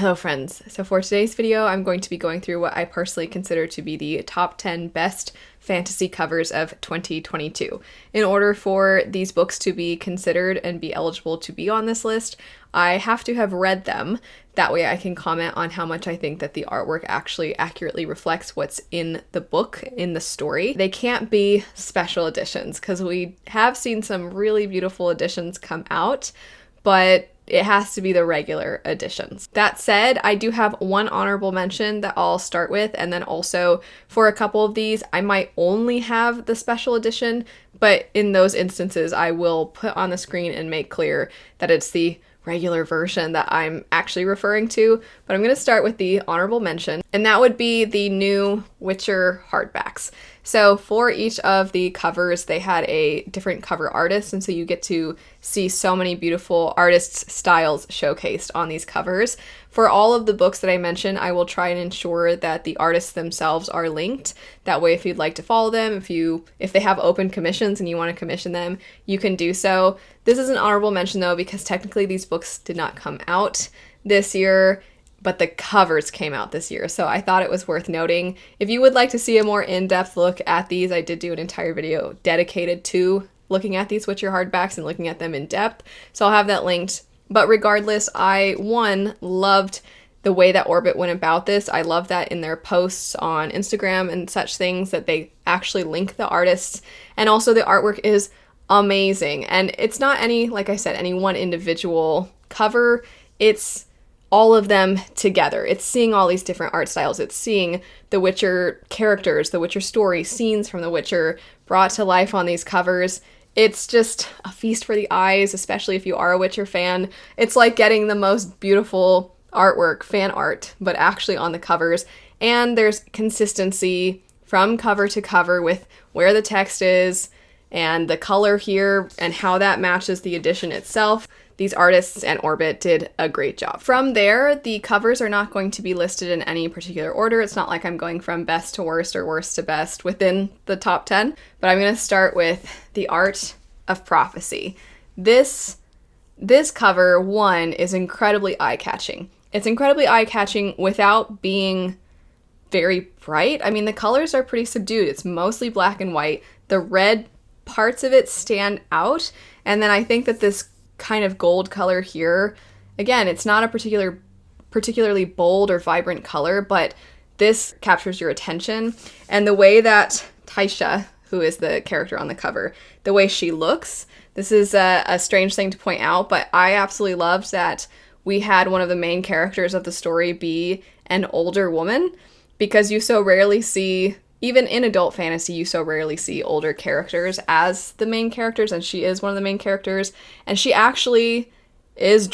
Hello friends, so for today's video I'm going to be going through what I personally consider to be the top 10 best fantasy covers of 2022. In order for these books to be considered and be eligible to be on this list, I have to have read them. That way I can comment on how much I think that the artwork actually accurately reflects what's in the book, in the story. They can't be special editions because we have seen some really beautiful editions come out, but it has to be the regular editions. That said, I do have one honorable mention that I'll start with, and then also for a couple of these, I might only have the special edition, but in those instances, I will put on the screen and make clear that it's the regular version that I'm actually referring to. But I'm going to start with the honorable mention, and that would be the new Witcher hardbacks. So for each of the covers, they had a different cover artist, and so you get to see so many beautiful artists' styles showcased on these covers. For all of the books that I mentioned, I will try and ensure that the artists themselves are linked. That way, if you'd like to follow them, if they have open commissions and you want to commission them, you can do so. This is an honorable mention though, because technically these books did not come out this year, but the covers came out this year, so I thought it was worth noting. If you would like to see a more in-depth look at these, I did do an entire video dedicated to looking at these Witcher hardbacks and looking at them in depth, so I'll have that linked. But regardless, I, loved the way that Orbit went about this. I love that in their posts on Instagram and such things that they actually link the artists, and also the artwork is amazing. And it's not any, like I said, any one individual cover, it's all of them together. It's seeing all these different art styles. It's seeing the Witcher characters, the Witcher story, scenes from The Witcher brought to life on these covers. It's just a feast for the eyes, especially if you are a Witcher fan. It's like getting the most beautiful artwork, fan art, but actually on the covers. And there's consistency from cover to cover with where the text is and the color here and how that matches the edition itself. These artists and Orbit did a great job. From there, the covers are not going to be listed in any particular order. It's not like I'm going from best to worst or worst to best within the top 10, but I'm going to start with The Art of Prophecy. This cover, is incredibly eye-catching. It's incredibly eye-catching without being very bright. I mean, the colors are pretty subdued. It's mostly black and white. The red parts of it stand out, and then I think that this kind of gold color here, again, it's not a particularly bold or vibrant color, but this captures your attention. And the way that Taisha, who is the character on the cover, the way she looks, this is a strange thing to point out, but I absolutely loved that we had one of the main characters of the story be an older woman, because you so rarely see, even in adult fantasy, you so rarely see older characters as the main characters, and she is one of the main characters, and she actually is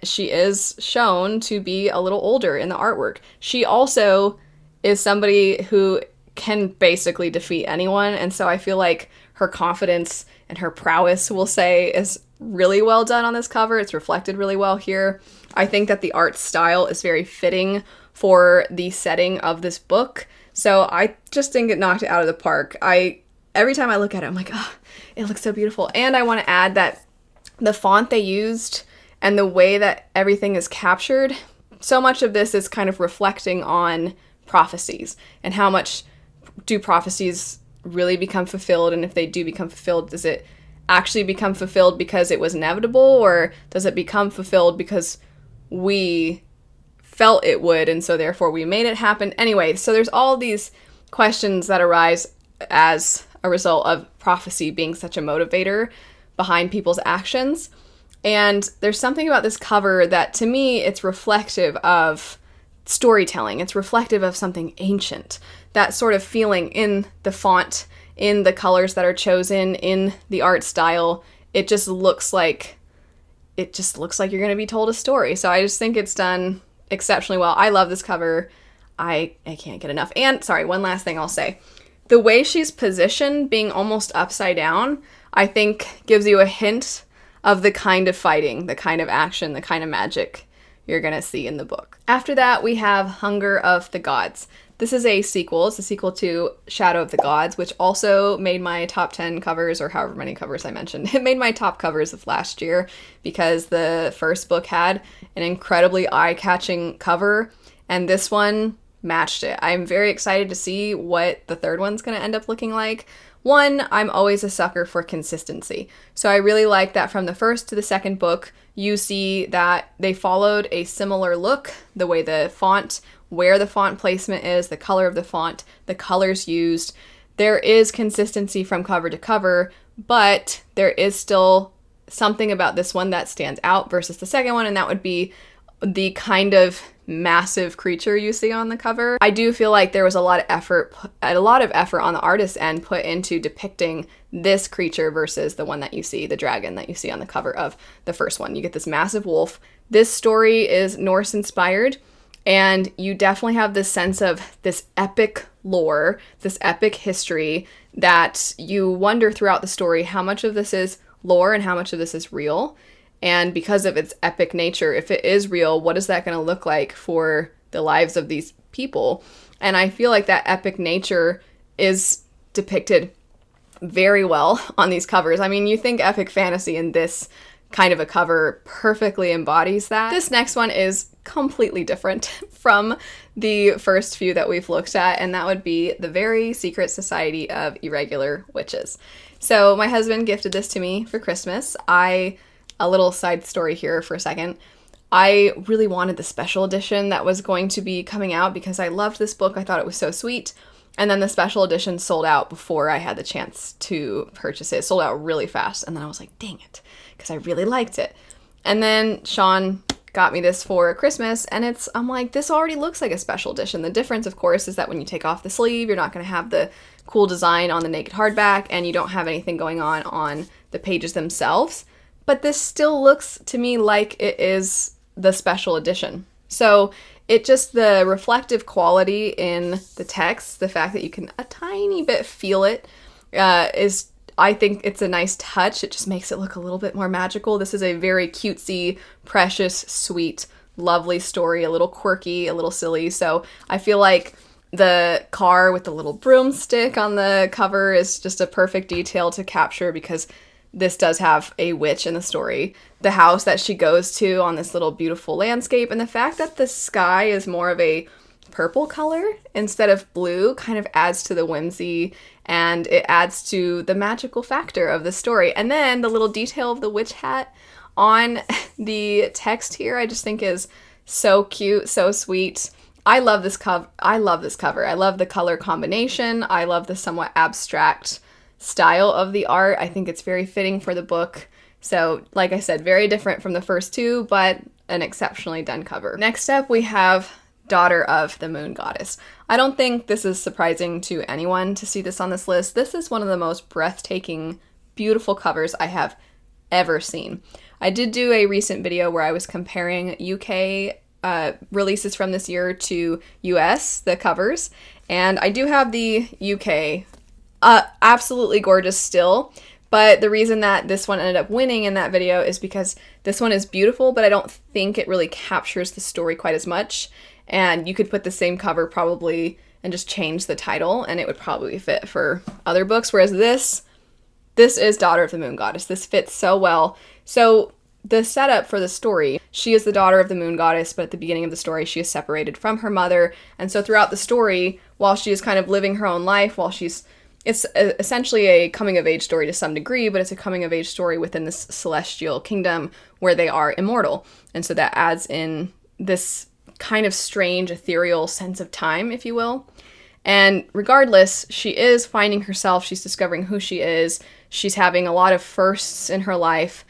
she is shown to be a little older in the artwork. She also is somebody who can basically defeat anyone, and so I feel like her confidence and her prowess, we'll say, is really well done on this cover. It's reflected really well here. I think that the art style is very fitting for the setting of this book. So I just think it knocked it out of the park. Every time I look at it, I'm like, oh, it looks so beautiful. And I want to add that the font they used and the way that everything is captured, so much of this is kind of reflecting on prophecies and how much do prophecies really become fulfilled. And if they do become fulfilled, does it actually become fulfilled because it was inevitable, or does it become fulfilled because we felt it would, and so therefore we made it happen? Anyway, so there's all these questions that arise as a result of prophecy being such a motivator behind people's actions. And there's something about this cover that, to me, it's reflective of storytelling. It's reflective of something ancient. That sort of feeling in the font, in the colors that are chosen, in the art style. It just looks like you're going to be told a story. So I just think it's done exceptionally well. I love this cover. I can't get enough. And sorry, one last thing I'll say. The way she's positioned, being almost upside down, I think gives you a hint of the kind of fighting, the kind of action, the kind of magic you're gonna see in the book. After that, we have Hunger of the Gods. This is a sequel. It's a sequel to Shadow of the Gods, which also made my top 10 covers, or however many covers I mentioned. It made my top covers of last year because the first book had an incredibly eye-catching cover, and this one matched it. I'm very excited to see what the third one's going to end up looking like. One, I'm always a sucker for consistency. So I really like that from the first to the second book, you see that they followed a similar look, the way the font, where the font placement is, the color of the font, the colors used. There is consistency from cover to cover, but there is still something about this one that stands out versus the second one, and that would be the kind of massive creature you see on the cover. I do feel like there was a lot of effort on the artist's end put into depicting this creature versus the one that you see, the dragon that you see on the cover of the first one. You get this massive wolf. This story is Norse inspired, and you definitely have this sense of this epic lore, this epic history that you wonder throughout the story how much of this is lore and how much of this is real. And because of its epic nature, if it is real, what is that going to look like for the lives of these people? And I feel like that epic nature is depicted very well on these covers. I mean, you think epic fantasy, and this kind of a cover perfectly embodies that. This next one is completely different from the first few that we've looked at, and that would be The Very Secret Society of Irregular Witches. So my husband gifted this to me for Christmas. A little side story here for a second. I really wanted the special edition that was going to be coming out because I loved this book. I thought it was so sweet. And then the special edition sold out before I had the chance to purchase it. It sold out really fast. And then I was like, dang it, because I really liked it. And then Sean got me this for Christmas, and I'm like, this already looks like a special edition. The difference, of course, is that when you take off the sleeve, you're not going to have the cool design on the naked hardback, and you don't have anything going on the pages themselves. But this still looks to me like it is the special edition. So the reflective quality in the text, the fact that you can a tiny bit feel it, I think it's a nice touch. It just makes it look a little bit more magical. This is a very cutesy, precious, sweet, lovely story, a little quirky, a little silly. So I feel like the car with the little broomstick on the cover is just a perfect detail to capture because this does have a witch in the story. The house that she goes to on this little beautiful landscape, and the fact that the sky is more of a purple color instead of blue kind of adds to the whimsy, and it adds to the magical factor of the story. And then the little detail of the witch hat on the text here I just think is so cute, so sweet. I love this cover. I love the color combination. I love the somewhat abstract style of the art. I think it's very fitting for the book. So, like I said, very different from the first two, but an exceptionally done cover. Next up, we have Daughter of the Moon Goddess. I don't think this is surprising to anyone to see this on this list. This is one of the most breathtaking, beautiful covers I have ever seen. I did do a recent video where I was comparing UK releases from this year to US, the covers, and I do have the UK. Absolutely gorgeous still, but the reason that this one ended up winning in that video is because this one is beautiful, but I don't think it really captures the story quite as much, and you could put the same cover probably and just change the title, and it would probably fit for other books, whereas this is Daughter of the Moon Goddess. This fits so well. So the setup for the story, she is the daughter of the moon goddess, but at the beginning of the story, she is separated from her mother, and so throughout the story, while she is kind of living her own life, it's essentially a coming-of-age story to some degree, but it's a coming-of-age story within this celestial kingdom where they are immortal. And so that adds in this kind of strange, ethereal sense of time, if you will. And regardless, she is finding herself, she's discovering who she is, she's having a lot of firsts in her life,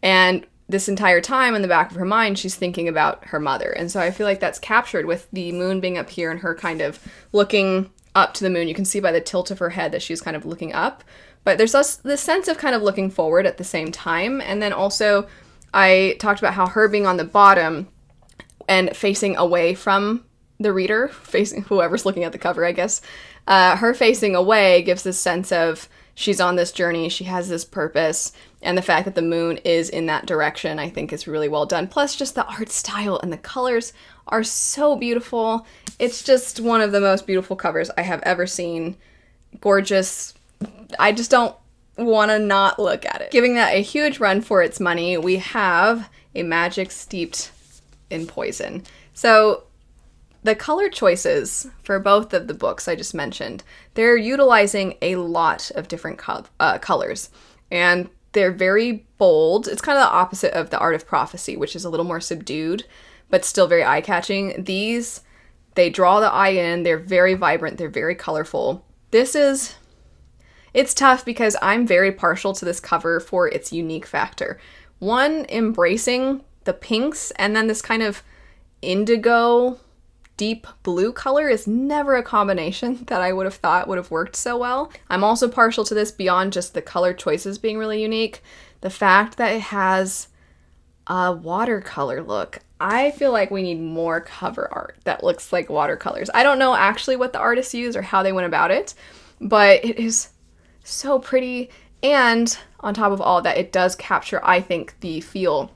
and this entire time in the back of her mind, she's thinking about her mother. And so I feel like that's captured with the moon being up here and her kind of looking up to the moon. You can see by the tilt of her head that she's kind of looking up, but there's this sense of kind of looking forward at the same time. And then also I talked about how her being on the bottom and facing away from the reader, facing whoever's looking at the cover, I guess, her facing away gives this sense of she's on this journey, she has this purpose, and the fact that the moon is in that direction I think is really well done. Plus just the art style and the colors are so beautiful. It's just one of the most beautiful covers I have ever seen. Gorgeous. I just don't want to not look at it. Giving that a huge run for its money, we have a magic steeped in poison. So the color choices for both of the books I just mentioned, they're utilizing a lot of different colors, and they're very bold. It's kind of the opposite of The Art of Prophecy, which is a little more subdued, but still very eye-catching. These, they draw the eye in, they're very vibrant, they're very colorful. It's tough because I'm very partial to this cover for its unique factor. One, embracing the pinks, and then this kind of indigo deep blue color is never a combination that I would have thought would have worked so well. I'm also partial to this beyond just the color choices being really unique. The fact that it has a watercolor look. I feel like we need more cover art that looks like watercolors. I don't know actually what the artists used or how they went about it, but it is so pretty. And on top of all of that, it does capture, I think, the feel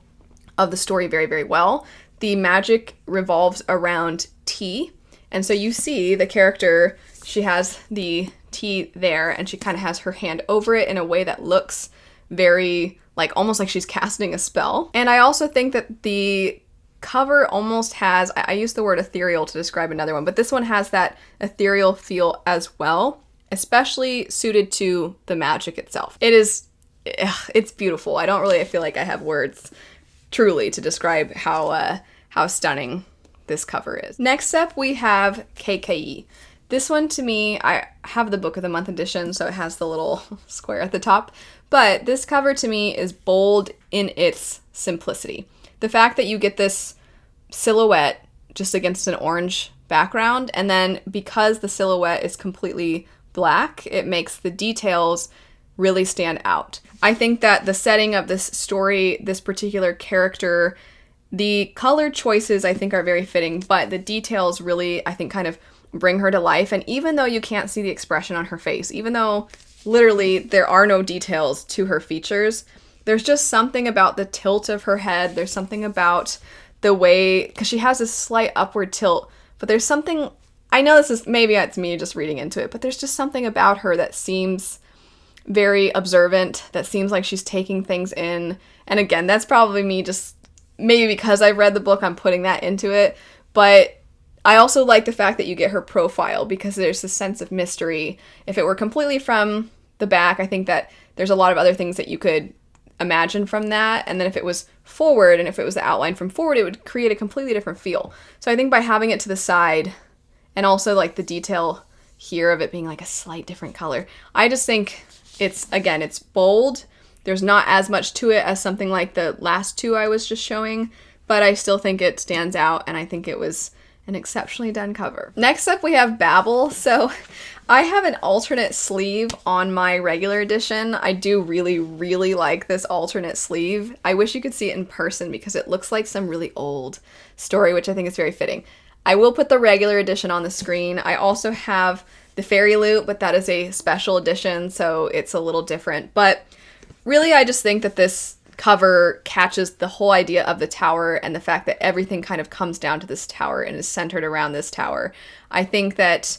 of the story very, very well. The magic revolves around tea. And so you see the character, she has the tea there and she kind of has her hand over it in a way that looks very, like, almost like she's casting a spell. And I also think that the cover almost has, I use the word ethereal to describe another one, but this one has that ethereal feel as well, especially suited to the magic itself. It's beautiful. I feel like I have words truly to describe how stunning this cover is. Next up, we have Kaikeyi. This one, to me, I have the Book of the Month edition, so it has the little square at the top, but this cover to me is bold in its simplicity. The fact that you get this silhouette just against an orange background, and then because the silhouette is completely black, it makes the details really stand out. I think that the setting of this story, this particular character, the color choices I think are very fitting, but the details really, I think, kind of bring her to life. And even though you can't see the expression on her face, even though literally there are no details to her features, there's just something about the tilt of her head. There's something about the way, because she has this slight upward tilt, but there's something, I know maybe it's me just reading into it, but there's just something about her that seems very observant, that seems like she's taking things in. And again, that's probably me just, maybe because I've read the book, I'm putting that into it. But I also like the fact that you get her profile because there's this sense of mystery. If it were completely from the back, I think that there's a lot of other things that you could imagine from that. And then if it was forward and if it was the outline from forward, it would create a completely different feel. So I think by having it to the side and also like the detail here of it being like a slight different color, I just think it's bold. There's not as much to it as something like the last two I was just showing, but I still think it stands out, and I think it was an exceptionally done cover. Next up, we have Babel. So I have an alternate sleeve on my regular edition. I do really, really like this alternate sleeve. I wish you could see it in person because it looks like some really old story, which I think is very fitting. I will put the regular edition on the screen. I also have the fairy loot, but that is a special edition, so it's a little different. But really, I just think that this cover catches the whole idea of the tower and the fact that everything kind of comes down to this tower and is centered around this tower. I think that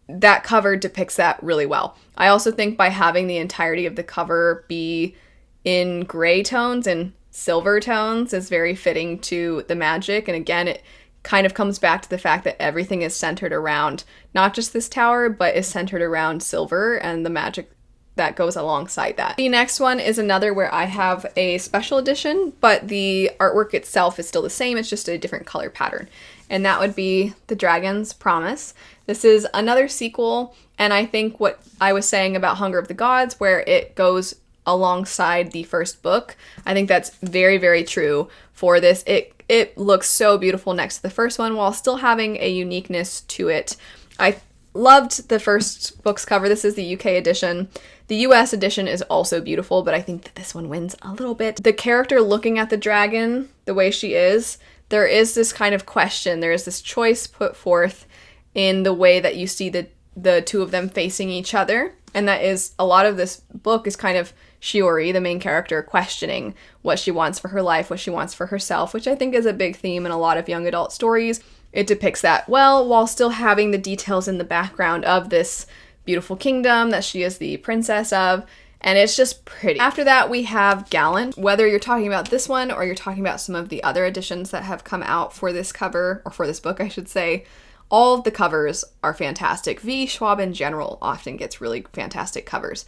that cover depicts that really well. I also think by having the entirety of the cover be in gray tones and silver tones is very fitting to the magic. And again, it kind of comes back to the fact that everything is centered around not just this tower, but is centered around silver and the magic that goes alongside that. The next one is another where I have a special edition, but the artwork itself is still the same, it's just a different color pattern. And that would be The Dragon's Promise. This is another sequel, and I think what I was saying about Hunger of the Gods, where it goes alongside the first book, I think that's very, very true for this. It looks so beautiful next to the first one while still having a uniqueness to it. I loved the first book's cover. This is the UK edition. The US edition is also beautiful, but I think that this one wins a little bit. The character looking at the dragon, the way she is, there is this kind of question. There is this choice put forth in the way that you see the two of them facing each other. And that is, a lot of this book is kind of Shiori, the main character, questioning what she wants for her life, what she wants for herself, which I think is a big theme in a lot of young adult stories. it depicts that well while still having the details in the background of this beautiful kingdom that she is the princess of. And it's just pretty. After that, we have Gallant. Whether you're talking about this one or you're talking about some of the other editions that have come out for this cover, or for this book, I should say, all of the covers are fantastic. V. Schwab in general often gets really fantastic covers.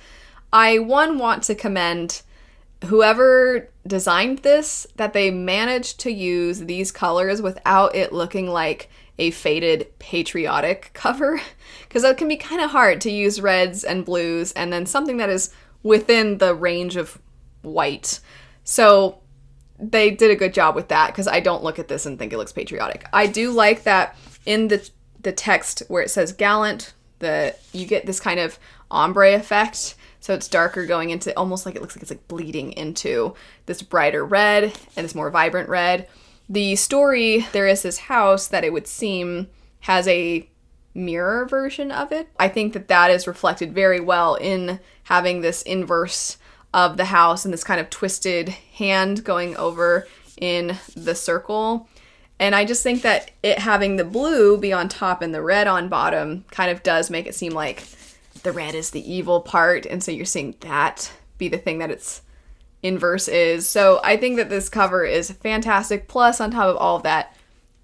I want to commend whoever designed this, that they managed to use these colors without it looking like a faded patriotic cover, because that can be kind of hard to use reds and blues and then something that is within the range of white. So they did a good job with that, because I don't look at this and think it looks patriotic. I do like that in the text where it says Gallant, you get this kind of ombre effect. So it's darker going into, almost like it looks like it's like bleeding into this brighter red and this more vibrant red. The story, there is this house that it would seem has a mirror version of it. I think that that is reflected very well in having this inverse of the house and this kind of twisted hand going over in the circle. And I just think that it having the blue be on top and the red on bottom kind of does make it seem like the red is the evil part. And so you're seeing that be the thing that its inverse is. So I think that this cover is fantastic. Plus, on top of all of that,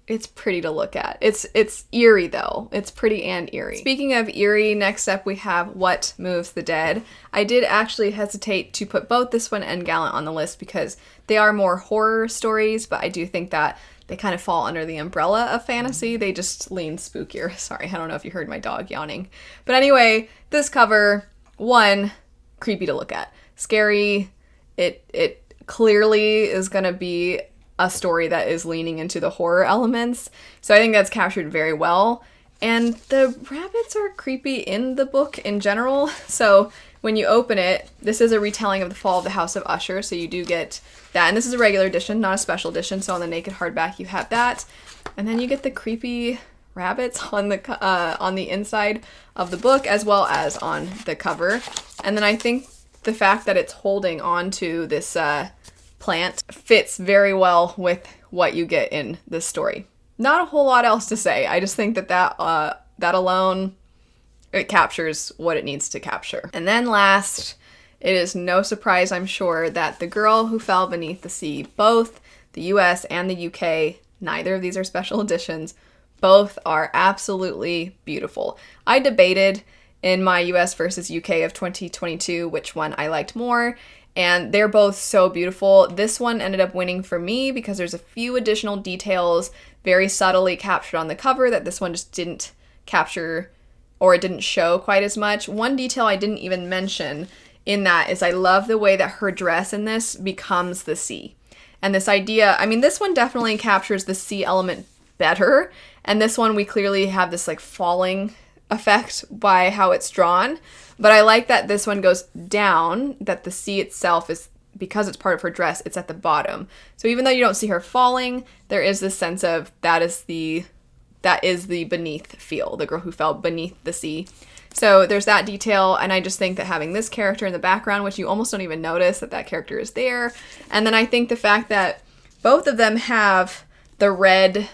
it's pretty to look at. It's eerie though. It's pretty and eerie. Speaking of eerie, next up we have What Moves the Dead. I did actually hesitate to put both this one and Gallant on the list because they are more horror stories, but I do think that they kind of fall under the umbrella of fantasy. They just lean spookier. Sorry, I don't know if you heard my dog yawning. But anyway, this cover, one, creepy to look at. Scary. It clearly is gonna be a story that is leaning into the horror elements. So I think that's captured very well. And the rabbits are creepy in the book in general. So when you open it, this is a retelling of the fall of the House of Usher. So you do get that. And this is a regular edition, not a special edition. So on the naked hardback, you have that. And then you get the creepy rabbits on the inside of the book, as well as on the cover. And then I think the fact that it's holding onto this plant fits very well with what you get in this story. Not a whole lot else to say. I just think that alone, it captures what it needs to capture. And then last, it is no surprise, I'm sure, that The Girl Who Fell Beneath the Sea, both the US and the UK, neither of these are special editions, both are absolutely beautiful. I debated in my US versus UK of 2022 which one I liked more, and they're both so beautiful. This one ended up winning for me because there's a few additional details very subtly captured on the cover that this one just didn't capture, or it didn't show quite as much. One detail I didn't even mention in that is I love the way that her dress in this becomes the sea. And this idea, I mean, this one definitely captures the sea element better, and this one we clearly have this like falling effect by how it's drawn. But I like that this one goes down, that the sea itself is, because it's part of her dress, it's at the bottom. So even though you don't see her falling, there is this sense of that is the beneath feel, the girl who fell beneath the sea. So there's that detail, and I just think that having this character in the background, which you almost don't even notice that character is there, and then I think the fact that both of them have the red,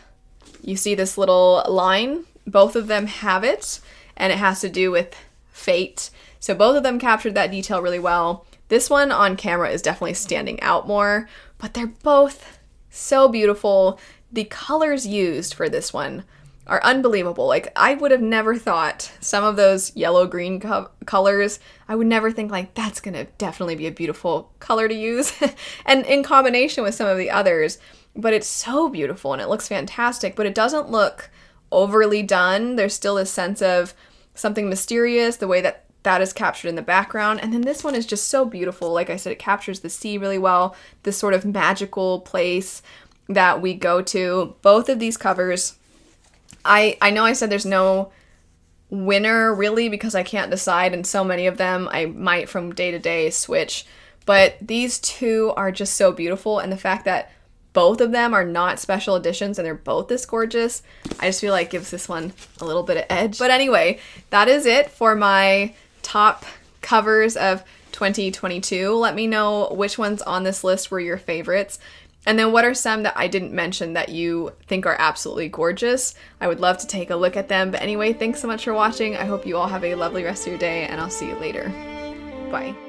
you see this little line, both of them have it, and it has to do with fate. So both of them captured that detail really well. This one on camera is definitely standing out more, but they're both so beautiful. The colors used for this one are unbelievable. Like, I would have never thought some of those yellow-green colors, I would never think, like, that's gonna definitely be a beautiful color to use. And in combination with some of the others, but it's so beautiful and it looks fantastic, but it doesn't look overly done. There's still this sense of something mysterious, the way that is captured in the background. And then this one is just so beautiful. Like I said, it captures the sea really well, this sort of magical place that we go to. Both of these covers, I know I said there's no winner really because I can't decide, and so many of them I might from day to day switch, but these two are just so beautiful, and the fact that both of them are not special editions and they're both this gorgeous, I just feel like gives this one a little bit of edge. But anyway, that is it for my top covers of 2022. Let me know which ones on this list were your favorites. And then what are some that I didn't mention that you think are absolutely gorgeous? I would love to take a look at them. But anyway, thanks so much for watching. I hope you all have a lovely rest of your day, and I'll see you later. Bye.